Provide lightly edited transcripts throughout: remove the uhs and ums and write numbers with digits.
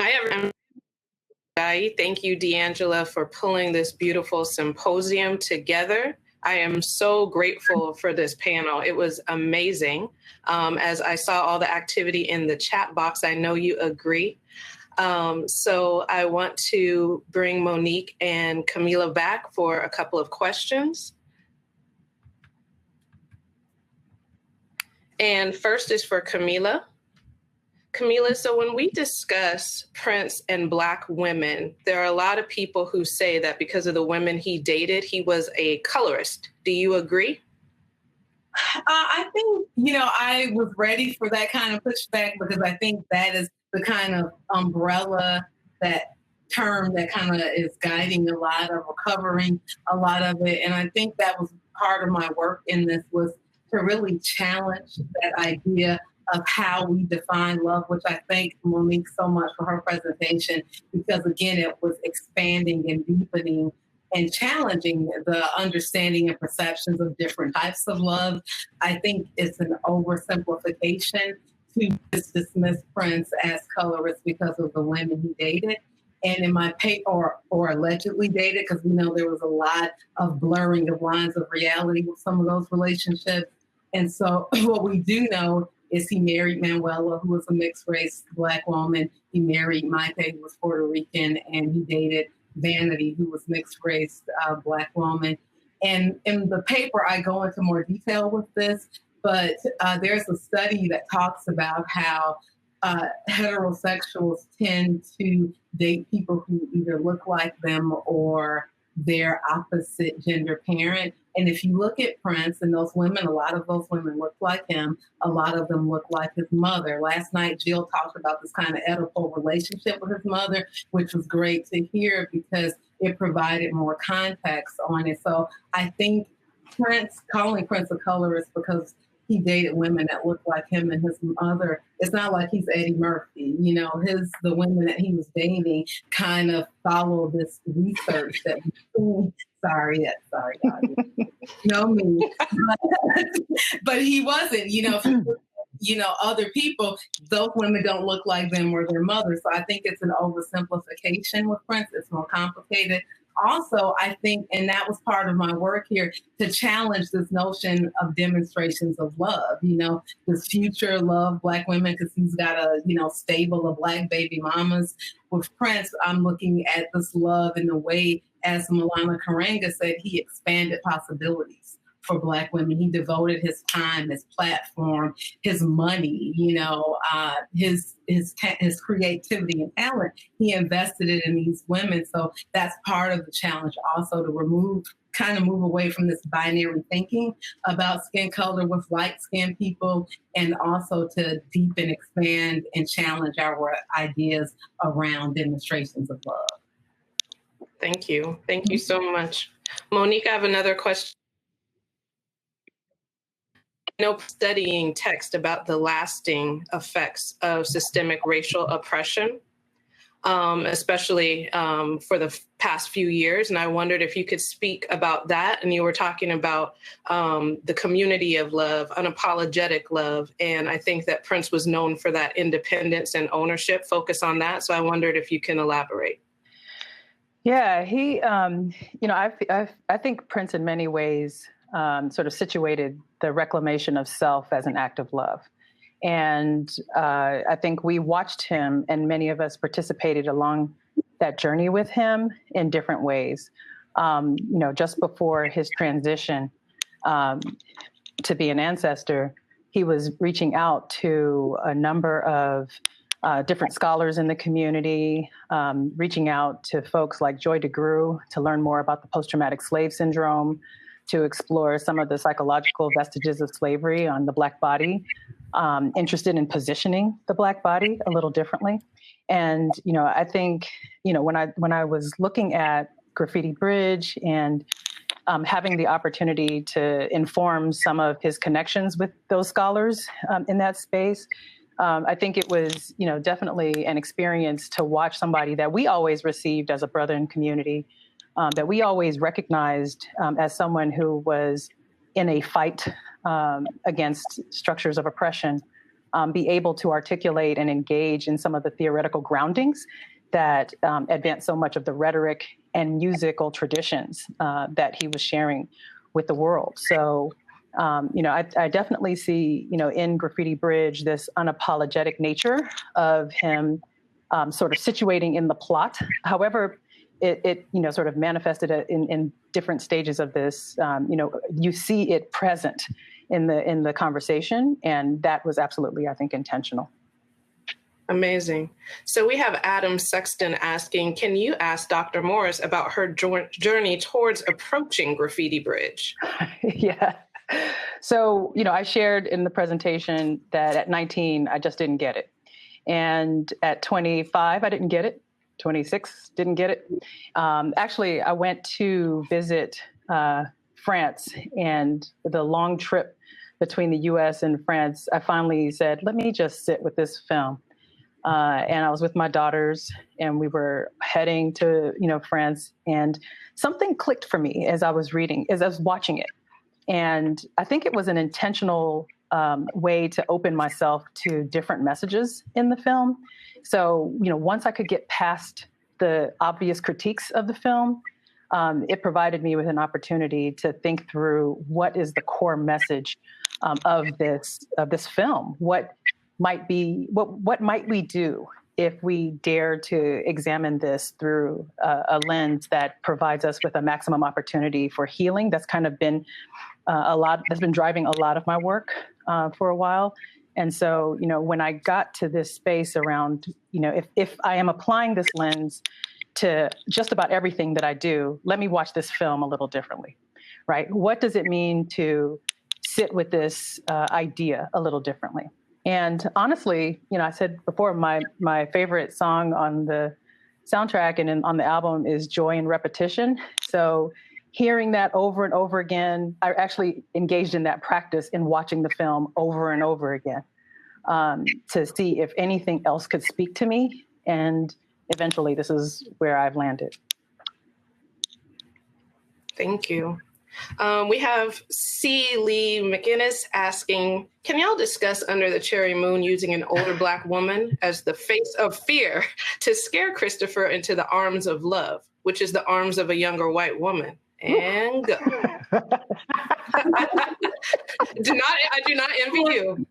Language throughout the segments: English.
Hi, everyone. Thank you, D'Angela, for pulling this beautiful symposium together. I am so grateful for this panel. It was amazing. As I saw all the activity in the chat box, I know you agree. So I want to bring Monique and Kamilah back for a couple of questions. And first is for Kamilah. Kamilah, so when we discuss Prince and Black women, there are a lot of people who say that because of the women he dated, he was a colorist. Do you agree? I think, I was ready for that kind of pushback because I think that is the kind of umbrella, that term that kind of is guiding a lot of, or covering a lot of it. And I think that was part of my work in this, was to really challenge that idea of how we define love, which I thank Monique so much for her presentation, because again, it was expanding and deepening and challenging the understanding and perceptions of different types of love. I think it's an oversimplification to just dismiss Prince as colorist because of the women he dated. And in my paper, or allegedly dated, because we know there was a lot of blurring of lines of reality with some of those relationships. And so what we do know is he married Manuela, who was a mixed race Black woman. He married Maite, who was Puerto Rican, and he dated Vanity, who was mixed race Black woman. And in the paper, I go into more detail with this, but there's a study that talks about how heterosexuals tend to date people who either look like them or their opposite gender parent. And if you look at Prince and those women, a lot of those women look like him. A lot of them look like his mother. Last night, Jill talked about this kind of Oedipal relationship with his mother, which was great to hear because it provided more context on it. So I think calling Prince a colorist because he dated women that looked like him and his mother. It's not like he's Eddie Murphy. The women that he was dating kind of followed this research that sorry, guys. Know me. But he wasn't, other people, those women don't look like them or their mothers. So I think it's an oversimplification with Prince. It's more complicated. Also, I think, and that was part of my work here, to challenge this notion of demonstrations of love, this future love Black women, because he's got a, stable of Black baby mamas. With Prince, I'm looking at this love in the way, as Milana Karanga said, he expanded possibilities for Black women. He devoted his time, his platform, his money, his creativity and talent. He invested it in these women. So that's part of the challenge also, to move away from this binary thinking about skin color with light-skinned people, and also to deepen, expand, and challenge our ideas around demonstrations of love. Thank you. Thank you so much. Monique, I have another question. Studying text about the lasting effects of systemic racial oppression, especially for the past few years. And I wondered if you could speak about that. And you were talking about the community of love, unapologetic love. And I think that Prince was known for that independence and ownership, focus on that. So I wondered if you can elaborate. Yeah, he, I think Prince in many ways sort of situated the reclamation of self as an act of love. And I think we watched him, and many of us participated along that journey with him in different ways. Just before his transition to be an ancestor, he was reaching out to a number of different scholars in the community, reaching out to folks like Joy DeGruy to learn more about the post-traumatic slave syndrome, to explore some of the psychological vestiges of slavery on the Black body, interested in positioning the Black body a little differently. And, I think, when I was looking at Graffiti Bridge and having the opportunity to inform some of his connections with those scholars in that space, I think it was, definitely an experience to watch somebody that we always received as a brother in community, that we always recognized as someone who was in a fight against structures of oppression, be able to articulate and engage in some of the theoretical groundings that advance so much of the rhetoric and musical traditions that he was sharing with the world. So, I definitely see, in Graffiti Bridge, this unapologetic nature of him sort of situating in the plot. However, it sort of manifested in different stages of this. You see it present in the conversation, and that was absolutely, I think, intentional. Amazing. So we have Adam Sexton asking, can you ask Dr. Morris about her journey towards approaching Graffiti Bridge? Yeah. So, I shared in the presentation that at 19, I just didn't get it. And at 25, I didn't get it. 26, didn't get it. Actually, I went to visit France, and the long trip between the US and France, I finally said, let me just sit with this film. And I was with my daughters, and we were heading to, France, and something clicked for me as I was watching it. And I think it was an intentional way to open myself to different messages in the film. So, once I could get past the obvious critiques of the film, it provided me with an opportunity to think through what is the core message of this film. What might we do if we dare to examine this through a lens that provides us with a maximum opportunity for healing? That's kind of been that's been driving a lot of my work for a while. And so, when I got to this space around, if I am applying this lens to just about everything that I do, let me watch this film a little differently, right? What does it mean to sit with this idea a little differently? And honestly, I said before, my favorite song on the soundtrack and on the album is Joy in Repetition. So hearing that over and over again, I actually engaged in that practice in watching the film over and over again to see if anything else could speak to me. And eventually, this is where I've landed. Thank you. We have C. Lee McInnes asking, can y'all discuss Under the Cherry Moon using an older Black woman as the face of fear to scare Christopher into the arms of love, which is the arms of a younger white woman? And go. I do not envy you.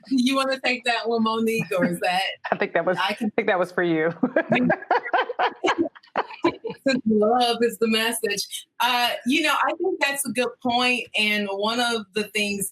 You want to take that one, Monique, or is that? I think that was for you. Love is the message. I think that's a good point. And one of the things,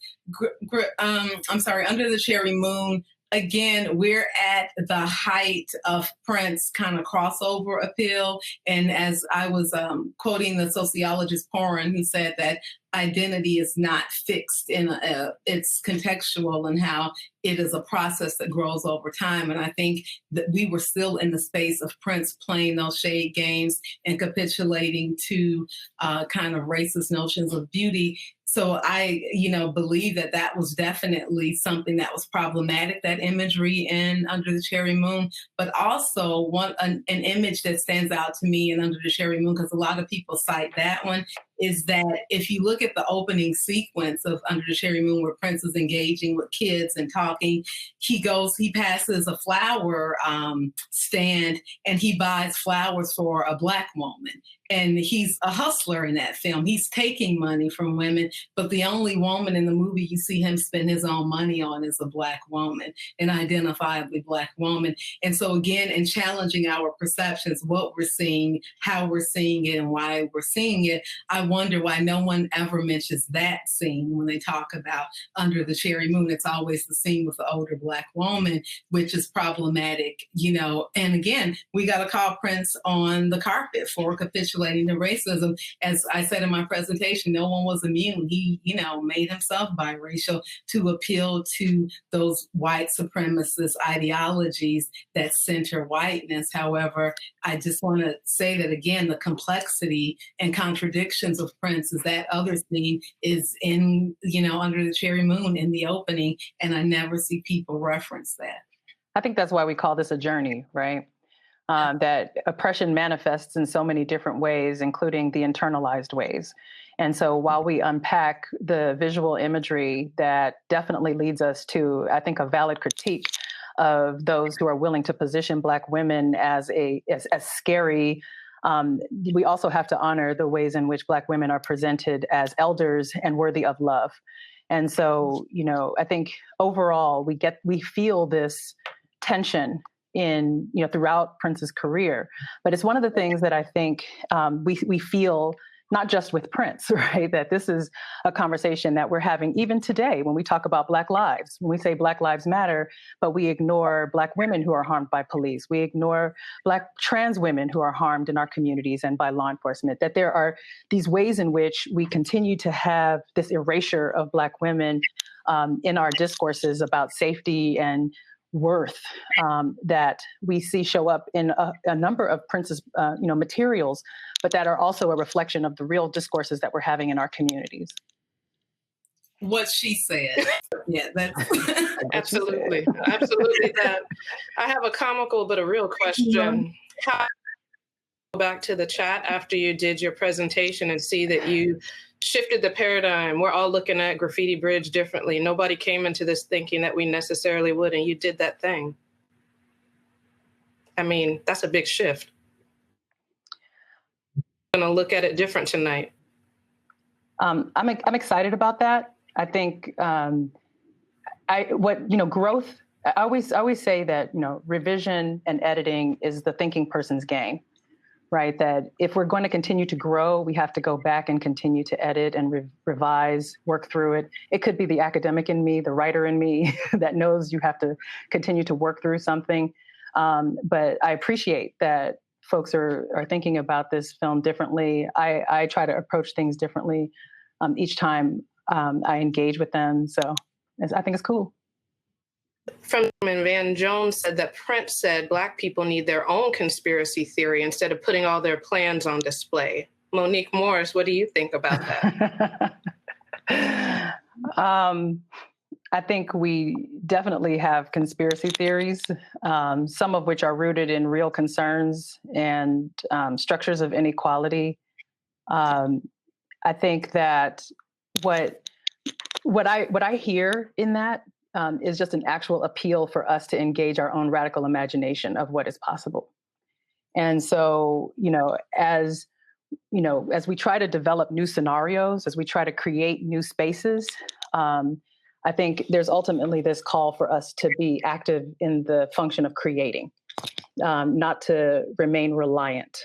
Under the Cherry Moon, again, we're at the height of Prince kind of crossover appeal. And as I was quoting the sociologist Porin, who said that identity is not fixed it's contextual and how it is a process that grows over time. And I think that we were still in the space of Prince playing those shade games and capitulating to kind of racist notions of beauty. So I, believe that was definitely something that was problematic, that imagery in Under the Cherry Moon, but also an image that stands out to me in Under the Cherry Moon, because a lot of people cite that one, is that if you look at the opening sequence of Under the Cherry Moon, where Prince is engaging with kids and talking, he passes a flower stand and he buys flowers for a Black woman. And he's a hustler in that film. He's taking money from women, but the only woman in the movie you see him spend his own money on is a Black woman, an identifiably Black woman. And so again, in challenging our perceptions, what we're seeing, how we're seeing it, and why we're seeing it, I wonder why no one ever mentions that scene when they talk about Under the Cherry Moon. It's always the scene with the older Black woman, which is problematic, And again, we got to call Prince on the carpet for capitulating to racism. As I said in my presentation, no one was immune. He, made himself biracial to appeal to those white supremacist ideologies that center whiteness. However, I just want to say that, again, the complexity and contradictions of Prince is that other scene is in, Under the Cherry Moon in the opening, and I never see people reference that. I think that's why we call this a journey, right? that oppression manifests in so many different ways, including the internalized ways. And so while we unpack the visual imagery that definitely leads us to, I think, a valid critique of those who are willing to position Black women as scary, we also have to honor the ways in which Black women are presented as elders and worthy of love. And so, I think overall we feel this tension in, throughout Prince's career. But it's one of the things that I think we feel not just with Prince, right? That this is a conversation that we're having even today when we talk about Black lives, when we say Black Lives Matter, but we ignore Black women who are harmed by police. We ignore Black trans women who are harmed in our communities and by law enforcement, that there are these ways in which we continue to have this erasure of Black women in our discourses about safety and worth that we see show up in a number of Prince's materials, but that are also a reflection of the real discourses that we're having in our communities. What she said. Yeah, that's absolutely. Absolutely. That I have a comical but a real question. How go back to the chat after you did your presentation and see that you shifted the paradigm? We're all looking at Graffiti Bridge differently. Nobody came into this thinking that we necessarily would, and you did that thing. I mean, that's a big shift. I'm going to look at it different tonight. I'm excited about that. I think growth. I always say that revision and editing is the thinking person's game. Right, that if we're going to continue to grow, we have to go back and continue to edit and revise, work through it. It could be the academic in me, the writer in me that knows you have to continue to work through something. But I appreciate that folks are thinking about this film differently. I try to approach things differently each time I engage with them. So I think it's cool. From Van Jones said that Prince said Black people need their own conspiracy theory instead of putting all their plans on display. Monique Morris, what do you think about that? I think we definitely have conspiracy theories, some of which are rooted in real concerns and structures of inequality. I think that what I hear in that is just an actual appeal for us to engage our own radical imagination of what is possible. And so, as we try to develop new scenarios, as we try to create new spaces, I think there's ultimately this call for us to be active in the function of creating, not to remain reliant,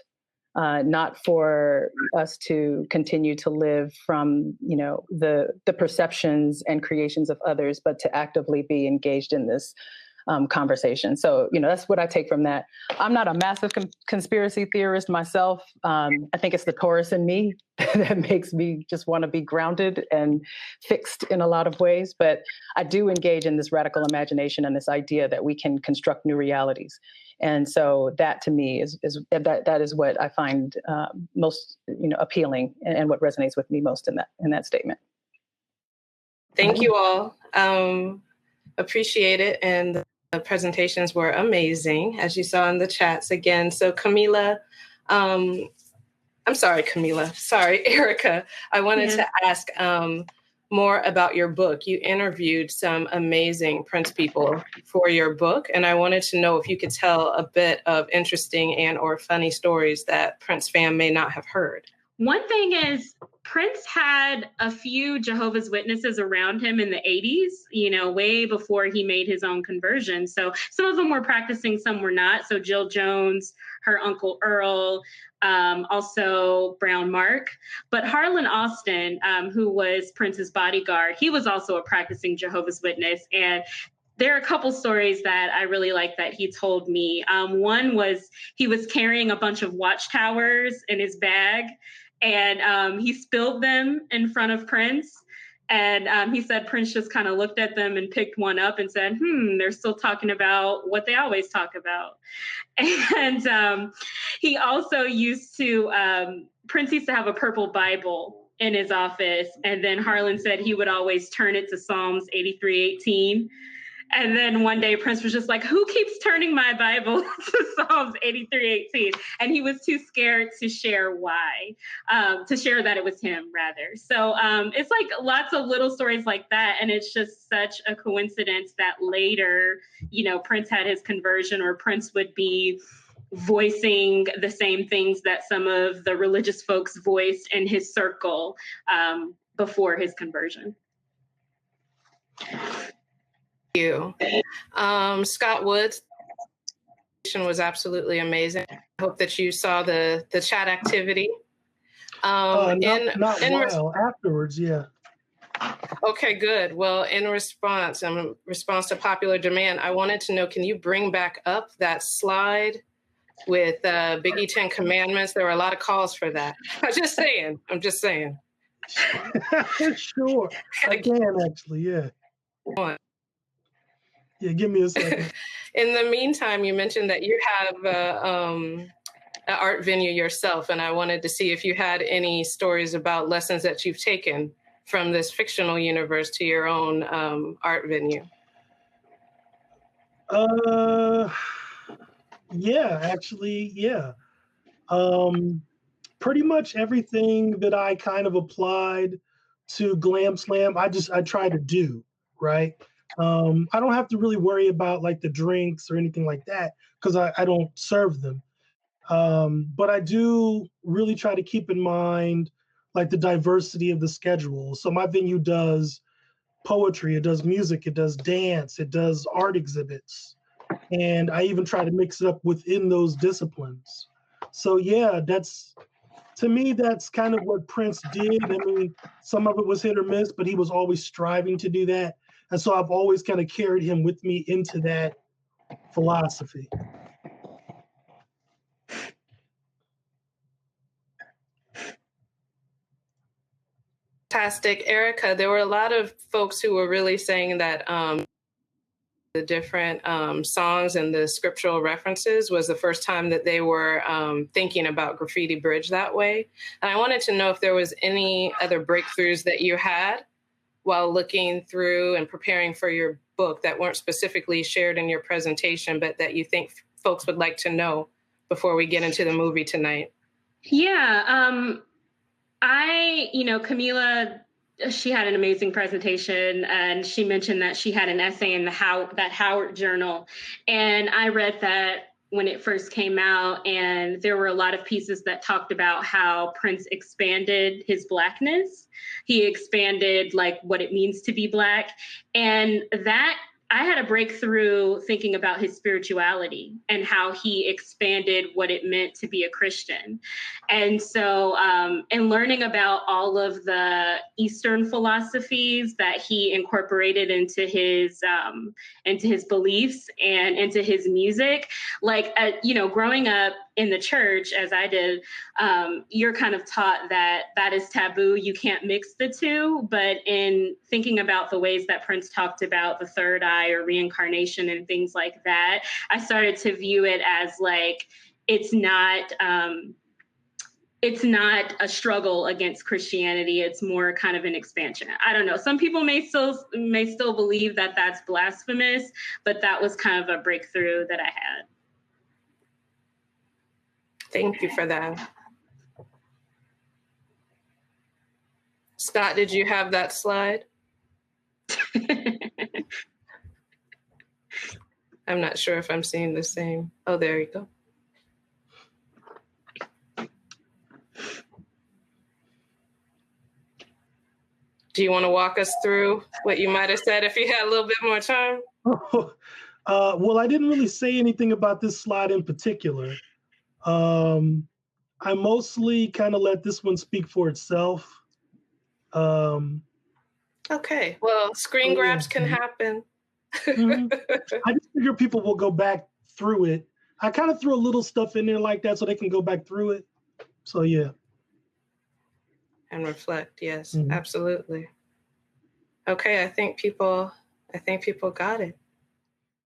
not for us to continue to live from, the perceptions and creations of others, but to actively be engaged in this conversation. So, that's what I take from that. I'm not a massive conspiracy theorist myself. I think it's the Taurus in me that makes me just want to be grounded and fixed in a lot of ways. But I do engage in this radical imagination and this idea that we can construct new realities. And so that to me is what I find most appealing and what resonates with me most in that statement. Thank you all. Appreciate it. And the presentations were amazing, as you saw in the chats again. So Kamilah, Erica, I wanted to ask more about your book. You interviewed some amazing Prince people for your book, and I wanted to know if you could tell a bit of interesting and or funny stories that Prince fam may not have heard. One thing is Prince had a few Jehovah's Witnesses around him in the 80s, way before he made his own conversion. So some of them were practicing, some were not. So Jill Jones, her uncle Earl, also Brown Mark. But Harlan Austin, who was Prince's bodyguard, he was also a practicing Jehovah's Witness. And there are a couple stories that I really like that he told me. One was he was carrying a bunch of watchtowers in his bag, and he spilled them in front of Prince. And he said Prince just kind of looked at them and picked one up and said, they're still talking about what they always talk about. And he also Prince used to have a purple Bible in his office. And then Harlan said he would always turn it to Psalms 83:18. And then one day Prince was just like, who keeps turning my Bible to Psalms 83:18? And he was too scared to share why, to share that it was him rather. So it's like lots of little stories like that. And it's just such a coincidence that later, you know, Prince had his conversion, or Prince would be voicing the same things that some of the religious folks voiced in his circle before his conversion. You. Scott Woods was absolutely amazing. I hope that you saw the chat activity. Afterwards, yeah. Okay, good. Well, in response to popular demand, I wanted to know, can you bring back up that slide with Biggie 10 Commandments? There were a lot of calls for that. I'm just saying. Sure. I can actually, yeah. Yeah, give me a second. In the meantime, you mentioned that you have an art venue yourself, and I wanted to see if you had any stories about lessons that you've taken from this fictional universe to your own art venue. Yeah, actually, yeah. Pretty much everything that I kind of applied to Glam Slam, I try to do, right? I don't have to really worry about like the drinks or anything like that because I don't serve them. But I do really try to keep in mind like the diversity of the schedule. So my venue does poetry, it does music, it does dance, it does art exhibits. And I even try to mix it up within those disciplines. So yeah, to me, that's kind of what Prince did. I mean, some of it was hit or miss, but he was always striving to do that. And so I've always kind of carried him with me into that philosophy. Fantastic. Erica, there were a lot of folks who were really saying that the different songs and the scriptural references was the first time that they were thinking about Graffiti Bridge that way. And I wanted to know if there was any other breakthroughs that you had while looking through and preparing for your book that weren't specifically shared in your presentation, but that you think folks would like to know before we get into the movie tonight. Yeah, Kamilah, she had an amazing presentation, and she mentioned that she had an essay in that Howard Journal. And I read that when it first came out, and there were a lot of pieces that talked about how Prince expanded his Blackness. He expanded like what it means to be Black. And that I had a breakthrough thinking about his spirituality and how he expanded what it meant to be a Christian. And so, in learning about all of the Eastern philosophies that he incorporated into his beliefs and into his music, like, growing up in the church, as I did, you're kind of taught that is taboo. You can't mix the two. But in thinking about the ways that Prince talked about the third eye or reincarnation and things like that, I started to view it as like, it's not a struggle against Christianity. It's more kind of an expansion. I don't know. Some people may still believe that that's blasphemous, but that was kind of a breakthrough that I had. Thank you for that. Scott, did you have that slide? I'm not sure if I'm seeing the same. Oh, there you go. Do you want to walk us through what you might have said if you had a little bit more time? Well, I didn't really say anything about this slide in particular. I mostly kind of let this one speak for itself. Okay, well, screen grabs can happen. Mm-hmm. I just figure people will go back through it. I kind of threw a little stuff in there like that so they can go back through it. So yeah. And reflect, yes, absolutely. Okay, I think people got it.